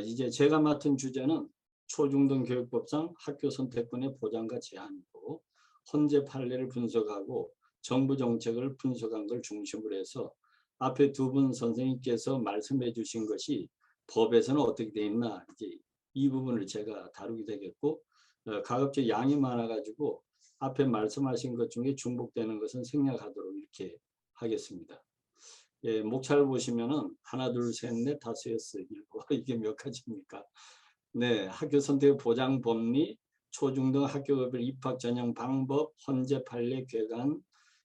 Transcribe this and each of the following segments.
이제 제가 맡은 주제는 초중등 교육법상 학교 선택권의 보장과 제한이고 헌재 판례를 분석하고 정부 정책을 분석한 걸 중심으로 해서 앞에 두 분 선생님께서 말씀해 주신 것이 법에서는 어떻게 돼 있나 이제 이 부분을 제가 다루게 되겠고 가급적 양이 많아가지고 앞에 말씀하신 것 중에 중복되는 것은 생략하도록 이렇게 하겠습니다. 예, 목차를 보시면은 하나, 둘, 셋, 넷, 다섯, 여섯, 일곱 이게 몇 가지입니까? 네, 학교 선택 보장 법리, 초중등 학교별 입학 전형 방법, 헌재 판례 궤관,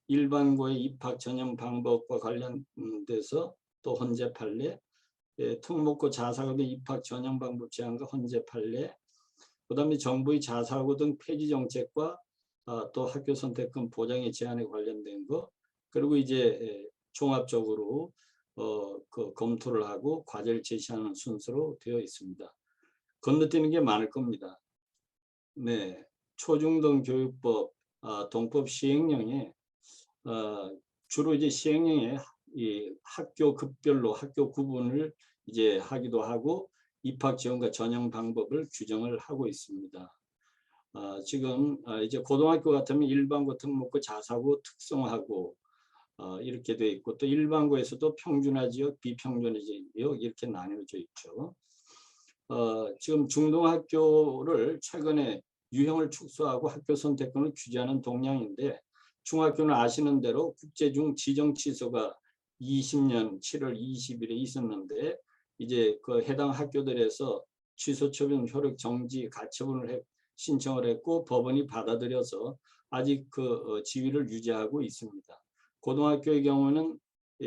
일반고의 입학 전형 방법과 관련돼서 또 헌재 판례, 예, 특목고 자사고의 입학 전형 방법 제한과 헌재 판례, 그다음에 정부의 자사고 등 폐지 정책과 또 학교 선택권 보장의 제한에 관련된 거, 그리고 이제 종합적으로 그 검토를 하고 과제를 제시하는 순서로 되어 있습니다. 건너뛰는 게 많을 겁니다. 네, 초중등 교육법 동법 시행령에 주로 이제 시행령에 이 학교 급별로 학교 구분을 이제 하기도 하고 입학 지원과 전형 방법을 규정을 하고 있습니다. 지금 이제 고등학교 같으면 일반고, 특목고, 자사고 특성화하고 이렇게 돼 있고 또 일반고에서도 평준화 지역, 비평준화 지역 이렇게 나뉘어져 있죠. 지금 중등학교를 최근에 유형을 축소하고 학교 선택권을 규제하는 동향인데 중학교는 아시는 대로 국제중 지정 취소가 20년 7월 20일에 있었는데 이제 그 해당 학교들에서 취소 처분 효력 정지 가처분을 신청을 했고 법원이 받아들여서 아직 그 지위를 유지하고 있습니다. 고등학교의 경우는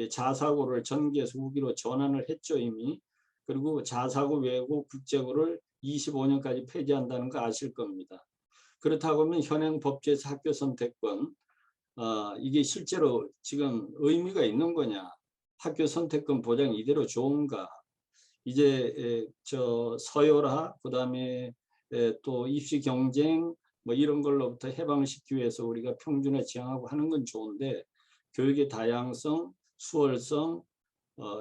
자사고를 전기에서 우기로 전환을 했죠 이미. 그리고 자사고 외고 국제고를 25년까지 폐지한다는 거 아실 겁니다. 그렇다고 하면 현행 법제에서 학교 선택권 이게 실제로 지금 의미가 있는 거냐? 학교 선택권 보장 이대로 좋은가? 이제 저 서열화 그다음에 또 입시 경쟁 뭐 이런 걸로부터 해방을 시키기 위해서 우리가 평준화 지향하고 하는 건 좋은데 교육의 다양성, 수월성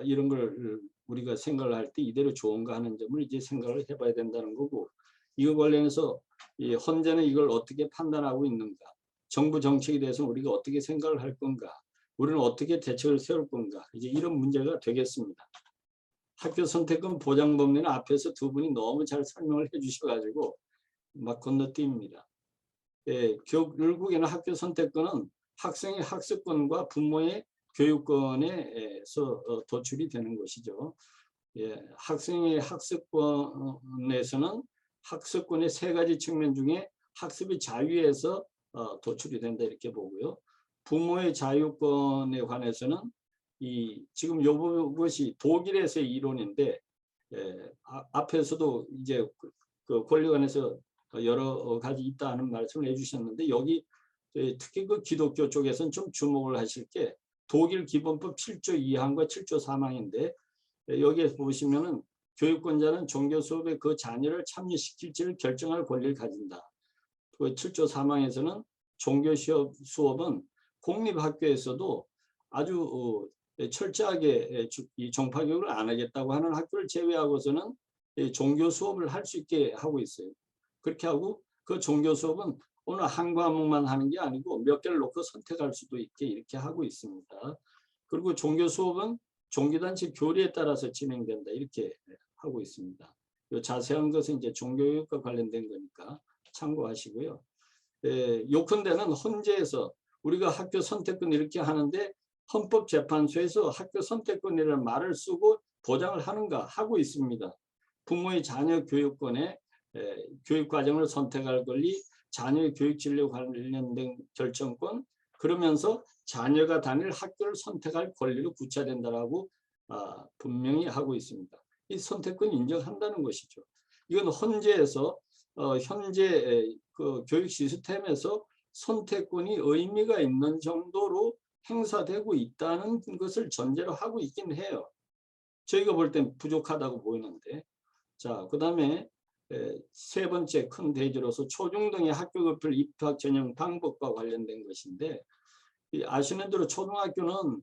이런 걸 우리가 생각을 할 때 이대로 좋은가 하는 점을 이제 생각을 해봐야 된다는 거고 이거 관련해서 이 헌재는 이걸 어떻게 판단하고 있는가? 정부 정책에 대해서 우리가 어떻게 생각을 할 건가? 우리는 어떻게 대책을 세울 건가? 이제 이런 문제가 되겠습니다. 학교 선택권 보장 법리는 앞에서 두 분이 너무 잘 설명을 해주셔가지고 막 건너뛰입니다. 예, 결국에는 학교 선택권은 학생의 학습권과 부모의 교육권에서 도출이 되는 것이죠. 예, 학생의 학습권에서는 학습권의 세 가지 측면 중에 학습의 자유에서 도출이 된다 이렇게 보고요. 부모의 자유권에 관해서는 지금 이것이 독일에서의 이론인데 앞에서도 이제 그 권리관에서 여러 가지 있다는 말씀을 해주셨는데 여기 특히 그 기독교 쪽에서는 좀 주목을 하실 게 독일 기본법 7조 2항과 7조 3항인데 여기에 보시면은 교육권자는 종교 수업에 그 자녀를 참여시킬지를 결정할 권리를 가진다. 그 7조 3항에서는 종교 수업은 공립학교에서도 아주 철저하게 이 종파교육을 안 하겠다고 하는 학교를 제외하고서는 종교 수업을 할 수 있게 하고 있어요. 그렇게 하고 그 종교 수업은 어느 한 과목만 하는 게 아니고 몇 개를 놓고 선택할 수도 있게 이렇게 하고 있습니다. 그리고 종교 수업은 종교단체 교리에 따라서 진행된다 이렇게 하고 있습니다. 이 자세한 것은 이제 종교교육과 관련된 거니까 참고하시고요. 요컨대는 헌재에서 우리가 학교 선택권 이렇게 하는데 헌법재판소에서 학교 선택권이라는 말을 쓰고 보장을 하는가 하고 있습니다. 부모의 자녀 교육권에 교육과정을 선택할 권리, 자녀의 교육 진로 관련된 결정권, 그러면서 자녀가 다닐 학교를 선택할 권리를 구체화된다라고 분명히 하고 있습니다. 이 선택권 인정한다는 것이죠. 이건 헌재에서 현재 그 교육 시스템에서 선택권이 의미가 있는 정도로 행사되고 있다는 것을 전제로 하고 있긴 해요. 저희가 볼 땐 부족하다고 보이는데. 자, 그 다음에 세 번째 큰 대지로서 초중등의 학교급별 입학 전형 방법과 관련된 것인데 아시는 대로 초등학교는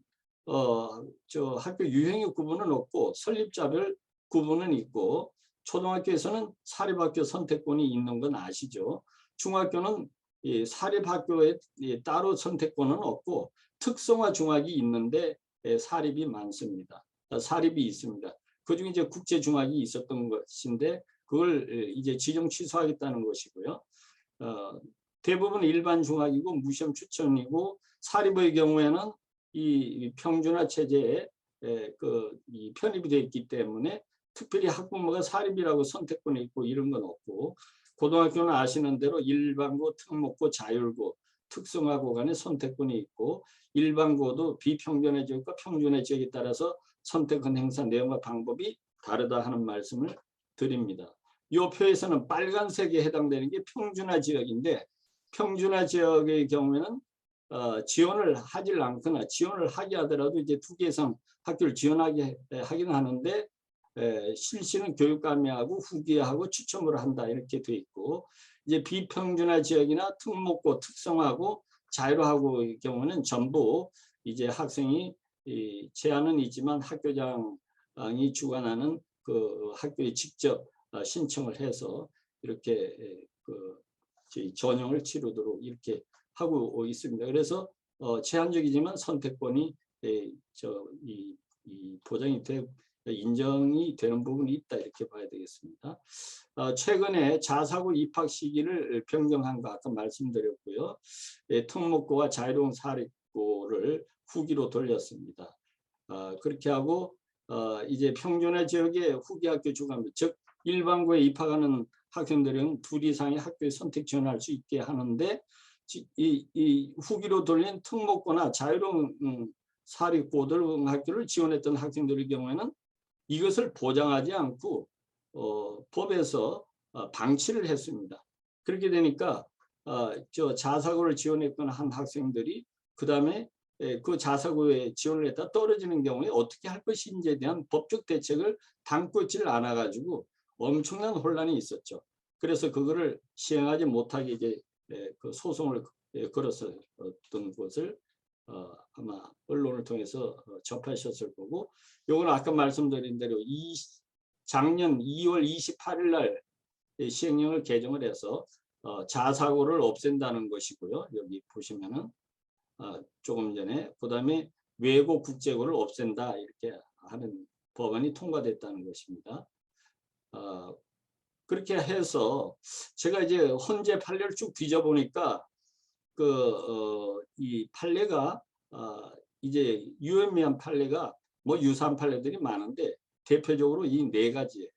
저 학교 유형의 구분은 없고 설립자별 구분은 있고 초등학교에서는 사립학교 선택권이 있는 건 아시죠? 중학교는 이 사립학교에 따로 선택권은 없고 특성화 중학이 있는데 사립이 많습니다. 사립이 있습니다. 그중에 이제 국제중학이 있었던 것인데 그걸 이제 지정 취소하겠다는 것이고요. 대부분 일반 중학이고 무시험 추천이고 사립의 경우에는 이 평준화 체제에 이 편입이 되어 있기 때문에 특별히 학부모가 사립이라고 선택권이 있고 이런 건 없고 고등학교는 아시는 대로 일반고, 특목고, 자율고, 특성화고 간의 선택권이 있고 일반고도 비평준화 지역과 평준화 지역에 따라서 선택권 행사 내용과 방법이 다르다 하는 말씀을 드립니다. 이 표에서는 빨간색에 해당되는 게 평준화 지역인데 평준화 지역의 경우에는 지원을 하질 않거나 지원을 하게 하더라도 이제 2개 이상 학교를 지원하게 하기는 하는데 실시는 교육감회하고 후기하고 추첨을 한다 이렇게 돼 있고 이제 비평준화 지역이나 특목고, 특성화고, 자율화고의 경우는 전부 이제 학생이 제한은 있지만 학교장이 주관하는 그 학교에 직접 신청을 해서 이렇게 전형을 치르도록 이렇게 하고 있습니다. 그래서 제한적이지만 선택권이 보장이 되고 인정이 되는 부분이 있다 이렇게 봐야 되겠습니다. 최근에 자사고 입학 시기를 변경한 거 아까 말씀드렸고요. 특목고와 자율형 사립고를 후기로 돌렸습니다. 그렇게 하고 이제 평준화 지역의 후기 학교 주관부 즉 일반고에 입학하는 학생들은 2 이상의 학교에 선택 지원할 수 있게 하는데 이 후기로 돌린 특목고나 자율형 사립고들 학교를 지원했던 학생들의 경우에는 이것을 보장하지 않고 법에서 방치를 했습니다. 그렇게 되니까 자사고를 지원했던 한 학생들이 그 다음에 그 자사고에 지원을 했다 떨어지는 경우에 어떻게 할 것인지에 대한 법적 대책을 담고 있지를 않아 가지고 엄청난 혼란이 있었죠. 그래서 그거를 시행하지 못하게 이제 그 소송을 걸었었던 것을 아마 언론을 통해서 접하셨을 거고 요거는 아까 말씀드린 대로 작년 2월 28일 날 시행령을 개정을 해서 자사고를 없앤다는 것이고요. 여기 보시면은 조금 전에 그 다음에 외고 국제고를 없앤다 이렇게 하는 법안이 통과됐다는 것입니다. 그렇게 해서 제가 이제 헌재 판례를 쭉 뒤져보니까 이 판례가 이제 유의미한 판례가 뭐 유사한 판례들이 많은데 대표적으로 이 4가지예요.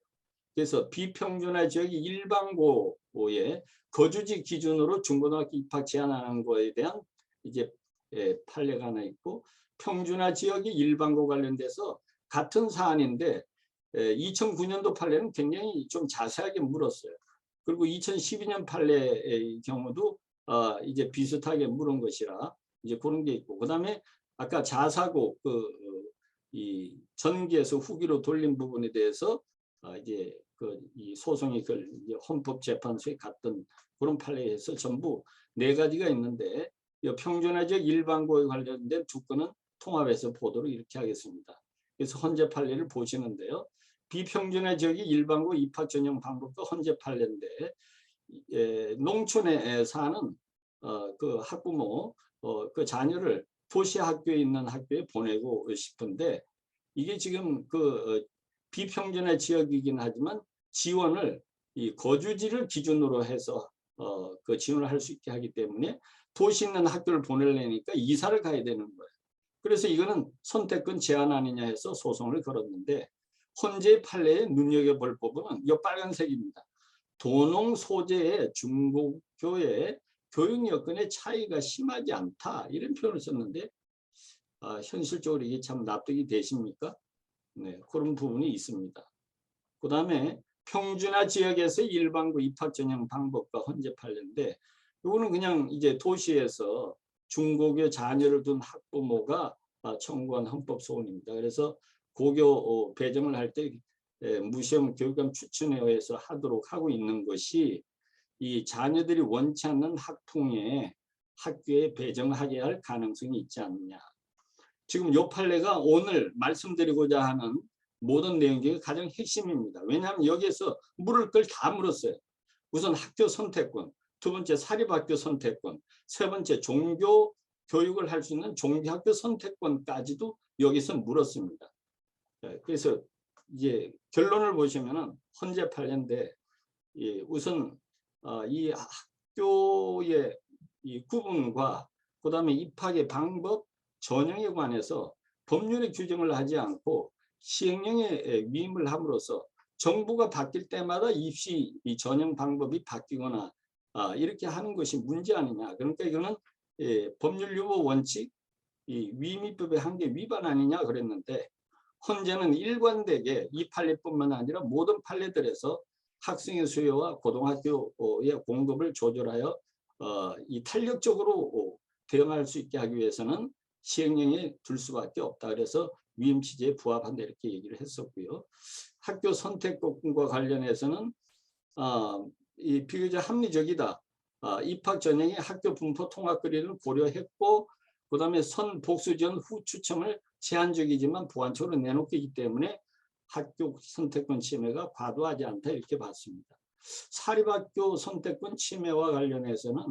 그래서 비평준화 지역이 일반고의 거주지 기준으로 중고등학교 입학 제한하는 거에 대한 이제 판례가 하나 있고 평준화 지역이 일반고 관련돼서 같은 사안인데 2009년도 판례는 굉장히 좀 자세하게 물었어요. 그리고 2012년 판례의 경우도 이제 비슷하게 물은 것이라 이제 그런 게 있고 그다음에 아까 자사고 이 전기에서 후기로 돌린 부분에 대해서 이제 이 소송이 이제 헌법재판소에 갔던 그런 판례에서 전부 4가지가 있는데 평준화적 일반고에 관련된 2건은 통합해서 보도록 이렇게 하겠습니다. 그래서 헌재 판례를 보시는데요. 비평준화 지역이 일반고 입학 전형 방법과 헌재 판례인데 농촌에 사는 그 학부모 그 자녀를 도시 학교에 있는 학교에 보내고 싶은데 이게 지금 비평준화 지역이긴 하지만 지원을 이 거주지를 기준으로 해서 그 지원을 할 수 있게 하기 때문에 도시 있는 학교를 보내려니까 이사를 가야 되는 거예요. 그래서 이거는 선택권 제한 아니냐 해서 소송을 걸었는데 헌재 판례에 눈여겨볼 부분은 이 빨간색입니다. 도농 소재의 중고교의 교육 여건의 차이가 심하지 않다 이런 표현을 썼는데 현실적으로 이게 참 납득이 되십니까? 네, 그런 부분이 있습니다. 그 다음에 평준화 지역에서 일반고 입학 전형 방법과 헌재 판례인데 이거는 그냥 이제 도시에서 중고교 자녀를 둔 학부모가 청구한 헌법 소원입니다. 그래서 고교 배정을 할 때 무시험 교육감 추천에 의해서 하도록 하고 있는 것이 이 자녀들이 원치 않는 학풍에 학교에 배정하게 할 가능성이 있지 않느냐. 지금 요 판례가 오늘 말씀드리고자 하는 모든 내용 중에 가장 핵심입니다. 왜냐하면 여기에서 물을 걸 다 물었어요. 우선 학교 선택권, 두 번째 사립학교 선택권, 세 번째 종교 교육을 할 수 있는 종교학교 선택권까지도 여기서 물었습니다. 그래서 이제 결론을 보시면은 헌재 판례인데, 우선 이 학교의 이 구분과 그다음에 입학의 방법, 전형에 관해서 법률의 규정을 하지 않고 시행령에 위임을 함으로써 정부가 바뀔 때마다 입시 이 전형 방법이 바뀌거나 이렇게 하는 것이 문제 아니냐. 그러니까 이거는 법률 유보 원칙, 이 위임입법의 한계 위반 아니냐 그랬는데, 헌재는 일관되게 이 판례뿐만 아니라 모든 판례들에서 학생의 수요와 고등학교의 공급을 조절하여 이 탄력적으로 대응할 수 있게 하기 위해서는 시행령에 둘 수밖에 없다. 그래서 위임 취지에 부합한다 이렇게 얘기를 했었고요. 학교 선택권과 관련해서는 이 비교적 합리적이다. 입학 전형의 학교 분포 통합 거리를 고려했고, 그다음에 선 복수 전 후 추첨을 제한적이지만 보완적으로 내놓기 때문에 학교 선택권 침해가 과도하지 않다 이렇게 봤습니다. 사립학교 선택권 침해와 관련해서는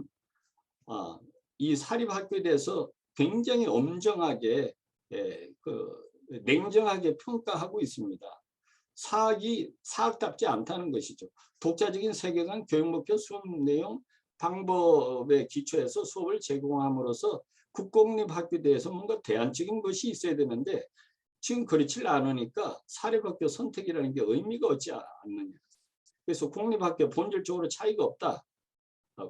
이 사립학교에 대해서 굉장히 엄정하게 냉정하게 평가하고 있습니다. 사학이 사학답지 않다는 것이죠. 독자적인 세계관, 교육 목표, 수업 내용, 방법에 기초해서 수업을 제공함으로써 국공립학교에 대해서 뭔가 대안적인 것이 있어야 되는데 지금 그렇지 않으니까 사립학교 선택이라는 게 의미가 없지 않느냐. 그래서 공립학교 본질적으로 차이가 없다.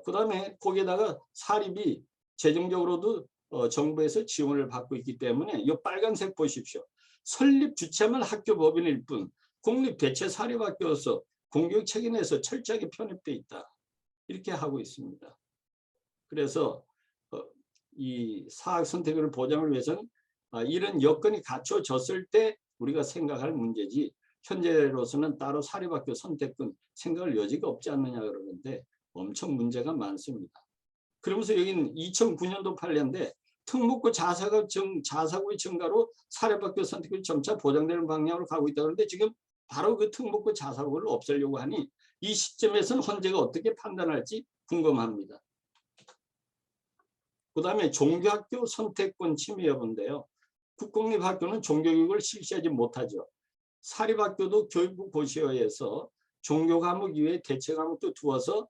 그다음에 거기에다가 사립이 재정적으로도 정부에서 지원을 받고 있기 때문에 이 빨간색 보십시오. 설립 주체만 학교 법인일 뿐 공립 대체 사립학교로서 공교육 책임에서 철저하게 편입돼 있다. 이렇게 하고 있습니다. 그래서 이 사학 선택을 보장을 위해서는 이런 여건이 갖춰졌을 때 우리가 생각할 문제지, 현재로서는 따로 사립학교 선택권 생각할 여지가 없지 않느냐 그러는데 엄청 문제가 많습니다. 그러면서 여기는 2009년도 판례인데 특목고 자사고의 증가로 사립학교 선택권이 점차 보장되는 방향으로 가고 있다 그러는데 지금 바로 그 특목고 자사고를 없애려고 하니 이 시점에서는 헌재가 어떻게 판단할지 궁금합니다. 그다음에 종교학교 선택권 침해 여부인데요. 국공립학교는 종교교육을 실시하지 못하죠. 사립학교도 교육부 고시어에서 종교 과목 이외에 대체 과목도 두어서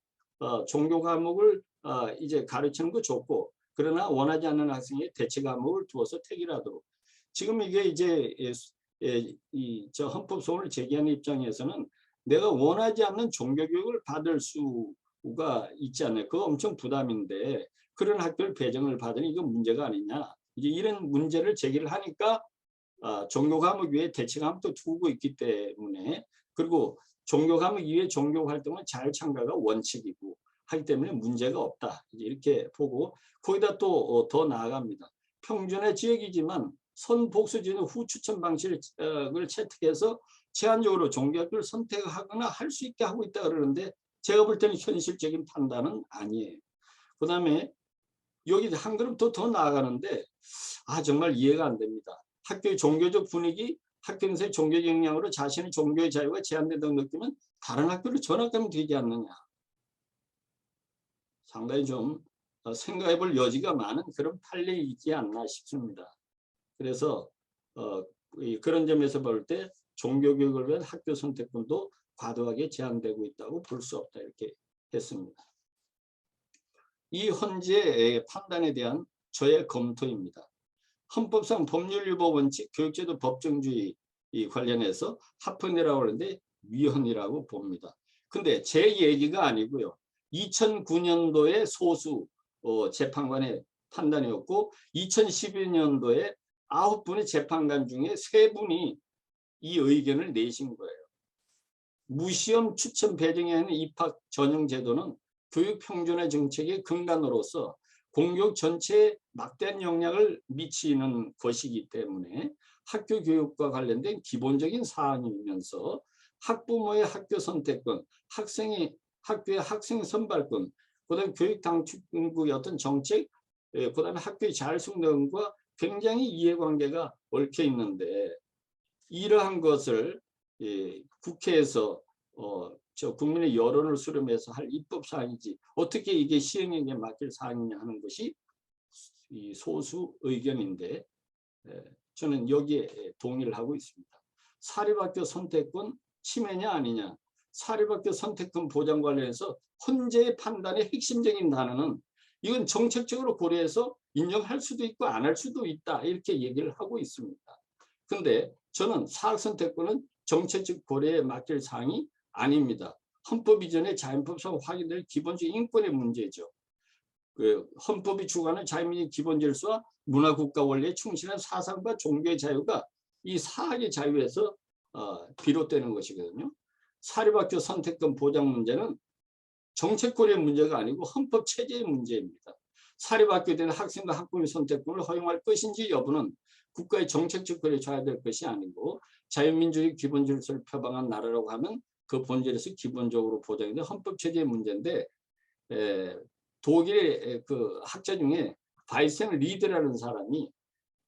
종교 과목을 이제 가르치는 거 좋고, 그러나 원하지 않는 학생이 대체 과목을 두어서 택일하도록. 지금 이게 이제 저 헌법 소원을 제기하는 입장에서는 내가 원하지 않는 종교 교육을 받을 수가 있지 않나요? 그거 엄청 부담인데 그런 학교를 배정을 받으니 이건 문제가 아니냐. 이제 이런 문제를 제기를 하니까 종교 과목 이외에 대체 과목도 두고 있기 때문에, 그리고 종교 과목 이외에 종교 활동은 자율참가가 원칙이고 하기 때문에 문제가 없다. 이렇게 보고 거기다 또 더 나아갑니다. 평준의 지역이지만 선복수진 후 추천 방식을 채택해서 제한적으로 종교학교를 선택하거나 할 수 있게 하고 있다 그러는데 제가 볼 때는 현실적인 판단은 아니에요. 그 다음에 여기 한 걸음 더 나아가는데 정말 이해가 안 됩니다. 학교의 종교적 분위기, 학교 내에서의 종교적 역량으로 자신의 종교의 자유가 제한된다고 느끼면 다른 학교로 전학가면 되지 않느냐. 상당히 좀 생각해 볼 여지가 많은 그런 판례이지 않나 싶습니다. 그래서 그런 점에서 볼 때 종교교육을 위한 학교 선택권도 과도하게 제한되고 있다고 볼 수 없다 이렇게 했습니다. 이 헌재의 판단에 대한 저의 검토입니다. 헌법상 법률유보 원칙, 교육제도 법정주의 관련해서 합헌이라고 하는데 위헌이라고 봅니다. 근데 제 얘기가 아니고요. 2009년도에 소수 재판관의 판단이었고 2012년도에 9분의 재판관 중에 3분이 이 의견을 내신 거예요. 무시험 추천 배정에 하는 입학 전형 제도는 교육 평준화 정책의 근간으로서 공교육 전체에 막대한 영향을 미치는 것이기 때문에 학교 교육과 관련된 기본적인 사항이면서 학부모의 학교 선택권, 학교의 학생 선발권, 그다음에 교육 당국의 어떤 정책, 그다음에 학교의 자율성 등과 굉장히 이해관계가 얽혀 있는데 이러한 것을 국회에서 국민의 여론을 수렴해서 할 입법 사항이지 어떻게 이게 시행령에 맡길 사항이냐 하는 것이 이 소수 의견인데 저는 여기에 동의를 하고 있습니다. 사립학교 선택권 침해냐 아니냐. 사립학교 선택권 보장 관련해서 헌재의 판단의 핵심적인 단어는 이건 정책적으로 고려해서 인정할 수도 있고 안 할 수도 있다 이렇게 얘기를 하고 있습니다. 근데 저는 사학선택권은 정책적 고려에 맡길 사항이 아닙니다. 헌법 이전에 자연법상 확인될 기본적 인권의 문제죠. 그 헌법이 주관하는 자유민주주의 기본 질서와 문화국가 원리에 충실한 사상과 종교의 자유가 이 사학의 자유에서 비롯되는 것이거든요. 사립학교 선택권 보장 문제는 정책 고려 문제가 아니고 헌법 체제의 문제입니다. 사립학교에 대한 학생과 학부모의 선택권을 허용할 것인지 여부는 국가의 정책적 고려에 줘야 될 것이 아니고 자유민주주의 기본 질서를 표방한 나라라고 하면 그 본질에서 기본적으로 보장된 헌법 체제의 문제인데 독일의 그 학자 중에 바이센 리드라는 사람이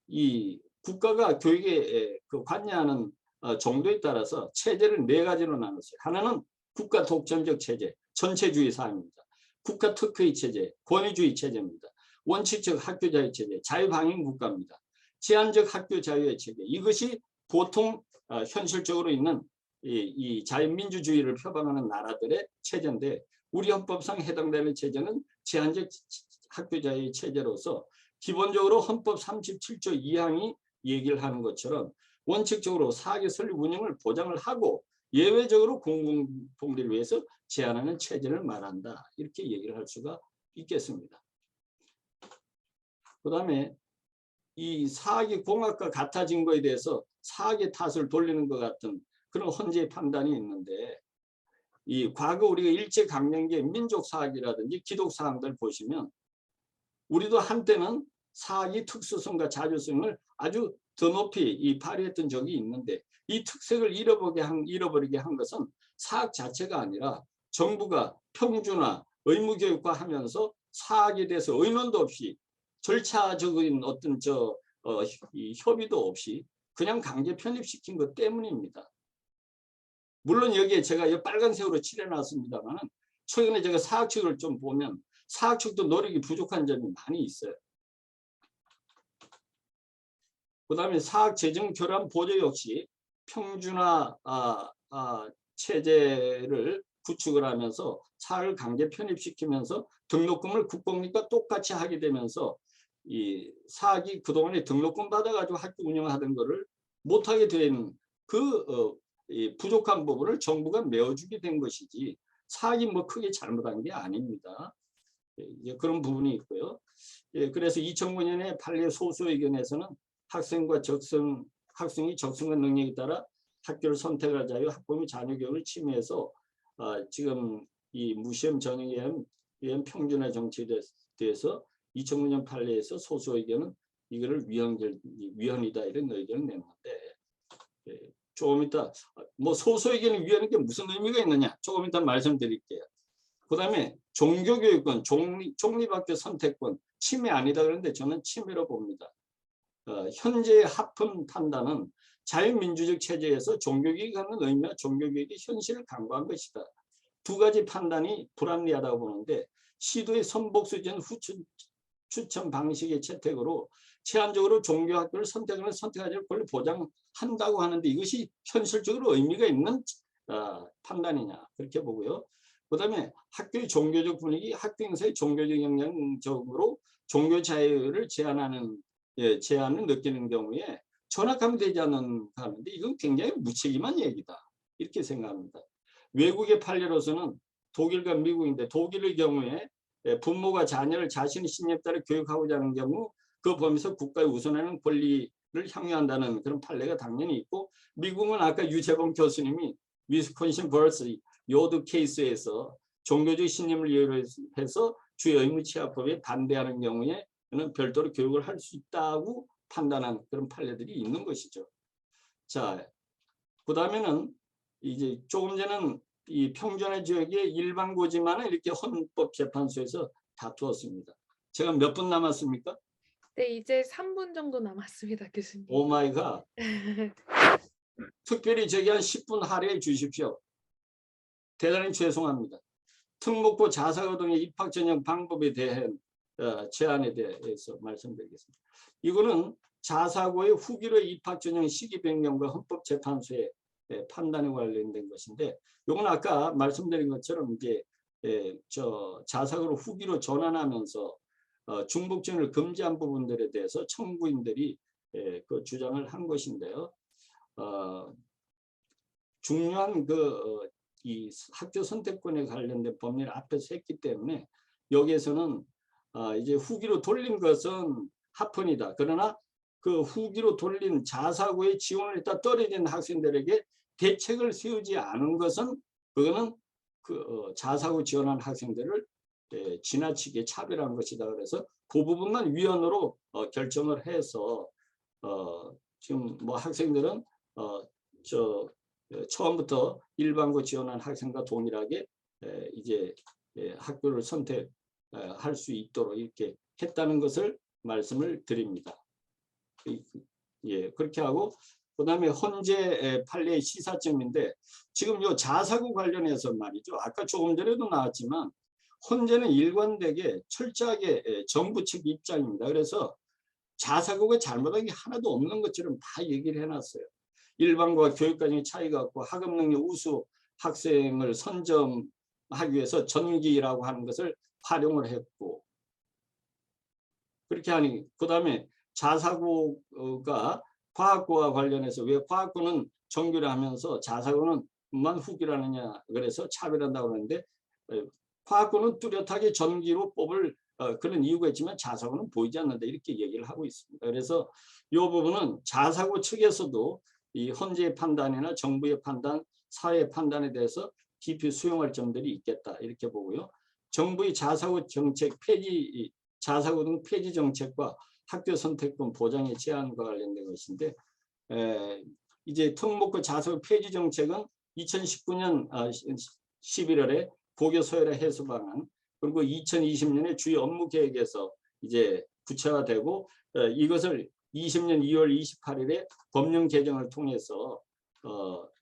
이 국가가 교육에 그 관여하는 정도에 따라서 체제를 4가지로 나눴어요. 하나는 국가 독점적 체제, 전체주의 사항입니다. 국가 특허의 체제, 권위주의 체제입니다. 원칙적 학교 자유 체제, 자유방임 국가입니다. 제한적 학교 자유의 체계. 이것이 보통 현실적으로 있는 이 자유민주주의를 표방하는 나라들의 체제인데 우리 헌법상 해당되는 체제는 제한적 학교 자유의 체제로서 기본적으로 헌법 37조 2항이 얘기를 하는 것처럼 원칙적으로 사학의 설립 운영을 보장을 하고 예외적으로 공공복리를 위해서 제한하는 체제를 말한다. 이렇게 얘기를 할 수가 있겠습니다. 그 다음에 이 사학이 공학과 같아진 거에 대해서 사학의 탓을 돌리는 것 같은 그런 헌재의 판단이 있는데 이 과거 우리가 일제강점기의 민족사학이라든지 기독사학들 보시면 우리도 한때는 사학의 특수성과 자주성을 아주 더 높이 발휘했던 적이 있는데 이 특색을 잃어버리게 한 것은 사학 자체가 아니라 정부가 평준화, 의무교육화 하면서 사학에 대해서 의논도 없이 절차적인 어떤 이 협의도 없이 그냥 강제 편입시킨 것 때문입니다. 물론 여기에 제가 이 빨간색으로 칠해놨습니다만 최근에 제가 사학측을 좀 보면 사학측도 노력이 부족한 점이 많이 있어요. 그 다음에 사학재정 교란 보조 역시 평준화 체제를 구축을 하면서 사학을 강제 편입시키면서 등록금을 국공립과 똑같이 하게 되면서 이 사학이 그동안에 등록금 받아가지고 학교 운영하던 거를 못하게 된 그 부족한 부분을 정부가 메워주게 된 것이지 사학이 뭐 크게 잘못한 게 아닙니다. 그런 부분이 있고요. 그래서 2009년에 판례 소수 의견에서는 학생이 적성과 능력에 따라 학교를 선택할 자유, 학부모 자녀 교육을 침해해서 지금 이 무시험 전형에 의한 평준화 정책에 대해서 2009년 판례에서 소수 의견은 이거를 위헌이다 이런 의견을 냈는데 조금 이따 뭐 소수 의견을 위헌인 게 무슨 의미가 있느냐 조금 이따 말씀드릴게요. 그 다음에 종교교육권, 종립학교 선택권 침해 아니다 그런데 저는 침해로 봅니다. 현재의 합헌 판단은 자유민주적 체제에서 종교교육이 갖는 의미와 종교교육의 현실을 강구한 것이다. 두 가지 판단이 불합리하다고 보는데 시도의 선복수전 추천 방식의 채택으로 제한적으로 종교학교를 선택하지 권리 보장한다고 하는데 이것이 현실적으로 의미가 있는 판단이냐 그렇게 보고요. 그 다음에 학교의 종교적 분위기, 학교 행사의 종교적 영향적으로 종교 자유를 제한을 느끼는 경우에 전학하면 되지 않는 하는데 이건 굉장히 무책임한 얘기다 이렇게 생각합니다. 외국의 판례로서는 독일과 미국인데 독일의 경우에 부모가 자녀를 자신의 신념에 따라 교육하고자 하는 경우 그 범위에서 국가에 우선하는 권리를 향유한다는 그런 판례가 당연히 있고 미국은 아까 유재범 교수님이 위스콘신 버스 요드 케이스에서 종교적 신념을 이유로 해서 주요 의무 취하법에 반대하는 경우에는 별도로 교육을 할 수 있다고 판단한 그런 판례들이 있는 것이죠. 자, 그 다음에는 이제 조금 전에는 이 평준화 지역의 일반고지만은 이렇게 헌법재판소에서 다투었습니다. 제가 몇 분 남았습니까? 네, 이제 3분 정도 남았습니다, 교수님. 오 마이 갓. 특별히 저기 한 10분 할애해 주십시오. 대단히 죄송합니다. 특목고 자사고 등의 입학 전형 방법에 대한 제안에 대해서 말씀드리겠습니다. 이거는 자사고의 후기로 입학 전형 시기 변경과 헌법재판소의 판단에 관련된 것인데, 이건 아까 말씀드린 것처럼 이제 자사고로 후기로 전환하면서 중복전을 금지한 부분들에 대해서 청구인들이 그 주장을 한 것인데요. 중요한 이 학교 선택권에 관련된 법률 앞에서 했기 때문에 여기에서는 이제 후기로 돌린 것은 합헌이다. 그러나 그 후기로 돌린 자사고에 지원을 했다 떨어진 학생들에게 대책을 세우지 않은 것은 그거는 그 자사고 지원한 학생들을 지나치게 차별한 것이다. 그래서 그 부분만 위헌으로 결정을 해서 지금 뭐 학생들은 처음부터 일반고 지원한 학생과 동일하게 이제 학교를 선택할 수 있도록 이렇게 했다는 것을 말씀을 드립니다. 예, 그렇게 하고 그다음에 헌재 판례의 시사점인데, 지금 요 자사고 관련해서 말이죠. 아까 조금 전에도 나왔지만 헌재는 일관되게 철저하게 정부 측 입장입니다. 그래서 자사고가 잘못한 게 하나도 없는 것처럼 다 얘기를 해놨어요. 일반고와 교육과정의 차이가 없고 학업 능력 우수 학생을 선점하기 위해서 전기라고 하는 것을 활용을 했고, 그렇게 하니 그다음에 자사고가 과학고와 관련해서 왜 과학고는 정규를 하면서 자사고는만 후기라느냐 그래서 차별한다고 하는데, 과학고는 뚜렷하게 전기로 뽑을 그런 이유가 있지만 자사고는 보이지 않는다 이렇게 얘기를 하고 있습니다. 그래서 이 부분은 자사고 측에서도 이 헌재의 판단이나 정부의 판단, 사회의 판단에 대해서 깊이 수용할 점들이 있겠다 이렇게 보고요. 정부의 자사고 정책 폐지, 자사고 등 폐지 정책과 학교 선택권 보장의 제한과 관련된 것인데, 이제 특목고 자사고 폐지 정책은 2019년 11월에 고교 소외라 해소 방안, 그리고 2020년에 주요 업무 계획에서 이제 구체화되고, 이것을 20년 2월 28일에 법령 개정을 통해서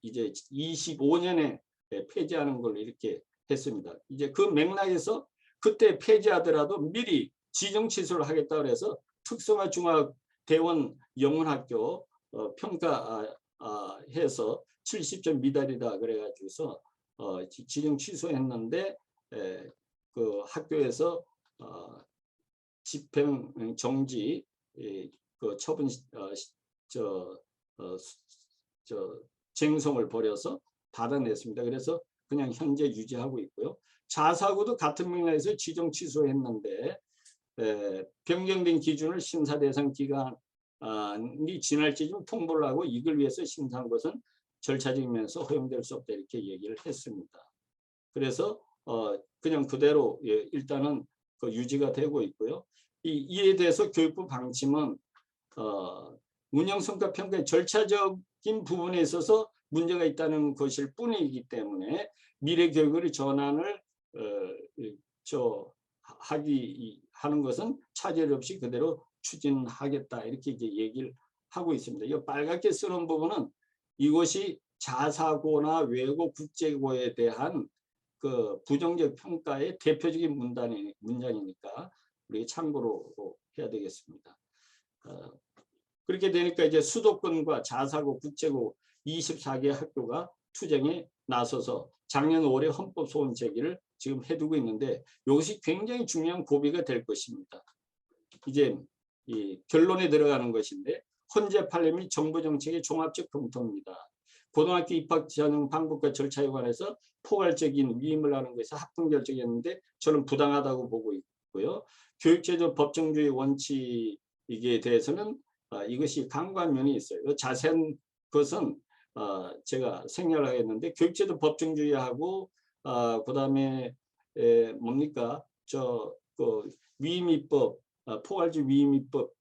이제 25년에 폐지하는 걸로 이렇게 했습니다. 이제 그 맥락에서 그때 폐지하더라도 미리 지정 취소를 하겠다 그래서 특성화 중학대원 영문학교 평가해서 70점 미달이다 그래가지고서 지정 취소했는데, 그 학교에서 집행 정지 그 처분 쟁송을 벌여서 받아냈습니다. 그래서 그냥 현재 유지하고 있고요. 자사고도 같은 맥락에서 지정 취소했는데 변경된 기준을 심사 대상 기간이 지날 때쯤 통보를 하고 이걸 위해서 심사한 것은 절차적인 면에서 허용될 수 없다 이렇게 얘기를 했습니다. 그래서 그냥 그대로 일단은 그 유지가 되고 있고요. 이에 대해서 교육부 방침은 운영성과평가의 절차적인 부분에 있어서 문제가 있다는 것일 뿐이기 때문에 미래 교육의 전환을 하는 것은 차질 없이 그대로 추진하겠다 이렇게 이제 얘기를 하고 있습니다. 이 빨갛게 쓰는 부분은 이것이 자사고나 외고 국제고에 대한 그 부정적 평가의 대표적인 문장이니까 우리 참고로 해야 되겠습니다. 그렇게 되니까 이제 수도권과 자사고, 국제고 24개 학교가 투쟁에 나서서 작년 5월에 헌법 소원 제기를 지금 해두고 있는데, 이것이 굉장히 중요한 고비가 될 것입니다. 이제 이 결론에 들어가는 것인데, 헌재 판례 및 정부 정책의 종합적 검토입니다. 고등학교 입학 전형 방법과 절차에 관해서 포괄적인 위임을 하는 것에서 합동 결정이었는데 저는 부당하다고 보고 있고요. 교육제도 법정주의 원칙에 대해서는 이것이 강구한 면이 있어요. 자세한 것은 제가 생략을 하겠는데, 교육제도 법정주의하고 그다음에 뭡니까 그 위임입법, 포괄적 위임입법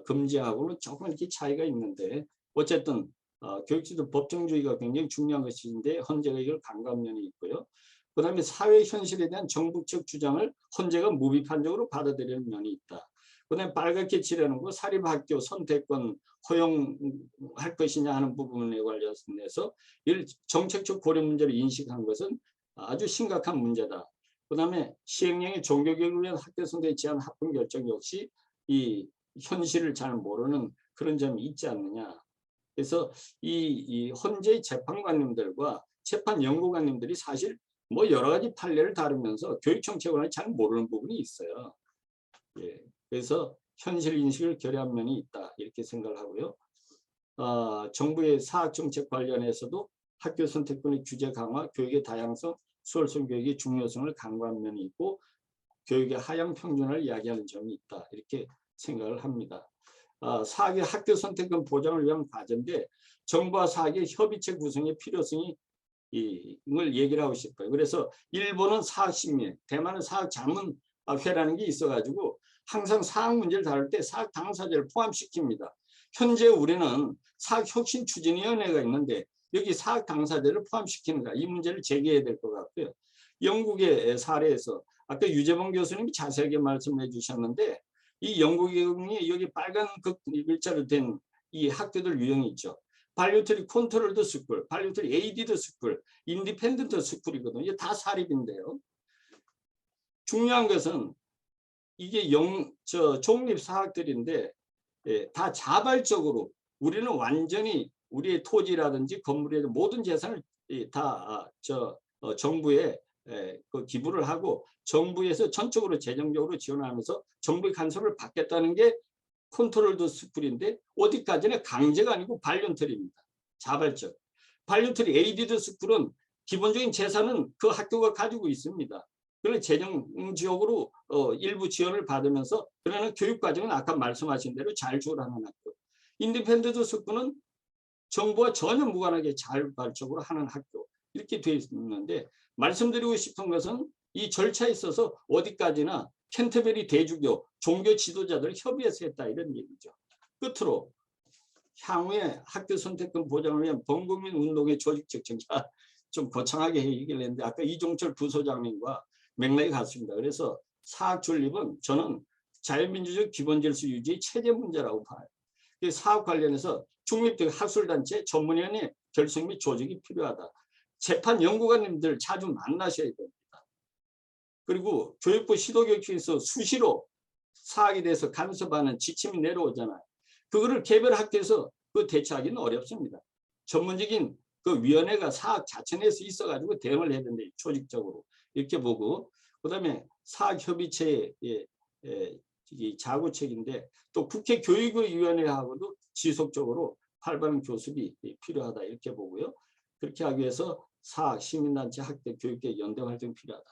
금지하고는 조금 이렇게 차이가 있는데, 어쨌든 교육제도 법정주의가 굉장히 중요한 것인데 헌재가 이걸 강구한 면이 있고요. 그다음에 사회 현실에 대한 정부 측 주장을 헌재가 무비판적으로 받아들이는 면이 있다. 그다음에 빨갛게 칠하는 거 사립학교 선택권 허용할 것이냐 하는 부분에 관련해서 이를 정책적 고려 문제를 인식한 것은 아주 심각한 문제다. 그다음에 시행령의 종교교육을 위한 학교 선택에 제한 합분 결정 역시 이 현실을 잘 모르는 그런 점이 있지 않느냐. 그래서 이 헌재 재판관님들과 재판 연구관님들이 사실 뭐 여러 가지 판례를 다루면서 교육 정책을 잘 모르는 부분이 있어요. 예, 그래서 현실 인식을 결여한 면이 있다 이렇게 생각을 하고요. 정부의 사학 정책 관련해서도 학교 선택권의 규제 강화, 교육의 다양성, 수월성 교육의 중요성을 강조한 면이 있고 교육의 하향 평준화를 이야기하는 점이 있다 이렇게 생각을 합니다. 사학의 학교 선택권 보장을 위한 과제인데 정부와 사학의 협의체 구성의 필요성이 이걸 얘기를 하고 싶어요. 그래서 일본은 사학심의, 대만은 사학자문회라는 게 있어가지고 항상 사학 문제를 다룰 때 사학 당사자를 포함시킵니다. 현재 우리는 사학혁신추진위원회가 있는데 여기 사학 당사자를 포함시키는가 이 문제를 제기해야 될 것 같고요. 영국의 사례에서 아까 유재범 교수님이 자세하게 말씀해 주셨는데 이 영국이 여기 빨간 글자로 된 이 학교들 유형이 있죠. 발리오터리 컨트롤드 스쿨, 발리오터리 에이디드 스쿨, 인디펜던트 스쿨이거든요. 이게 다 사립인데요. 중요한 것은 이게 종립사학들인데 다 자발적으로 우리는 완전히 우리의 토지라든지 건물이라든지 모든 재산을 다 정부에 기부를 하고 정부에서 전적으로 재정적으로 지원하면서 정부의 간섭을 받겠다는 게 컨트롤드 스쿨인데 어디까지나 강제가 아니고 발륜터리입니다. 자발적. 발륜터리 에이디드 스쿨은 기본적인 재산은 그 학교가 가지고 있습니다. 그러나 재정적으로 일부 지원을 받으면서 그러나 교육과정은 아까 말씀하신 대로 잘 주고하는 학교. 인디펜던트 스쿨은 정부와 전혀 무관하게 자발적으로 하는 학교. 이렇게 되어 있는데 말씀드리고 싶은 것은 이 절차에 있어서 어디까지나 캔터베리 대주교, 종교 지도자들 협의해서 했다 이런 얘기죠. 끝으로 향후에 학교 선택권 보장을 위한 범국민 운동의 조직적 정책 좀 거창하게 얘기를 했는데 아까 이종철 부소장님과 맥락이 같습니다. 그래서 사학 존립은 저는 자유민주적 기본질서 유지의 체제 문제라고 봐요. 사학 관련해서 중립적 학술단체 전문위원회 결성 및 조직이 필요하다. 재판 연구관님들 자주 만나셔야 됩니다. 그리고 교육부 시도교육청에서 수시로 사학에 대해서 간섭하는 지침이 내려오잖아요. 그거를 개별 학교에서 그 대처하기는 어렵습니다. 전문적인 그 위원회가 사학 자체 내에서 있어가지고 대응을 해야 되는데 조직적으로 이렇게 보고 그다음에 사학협의체의 자구책인데 또 국회 교육위원회하고도 지속적으로 활발한 교섭이 필요하다 이렇게 보고요. 그렇게 하기 위해서 사학, 시민단체, 학대, 교육계 연대 활동이 필요하다.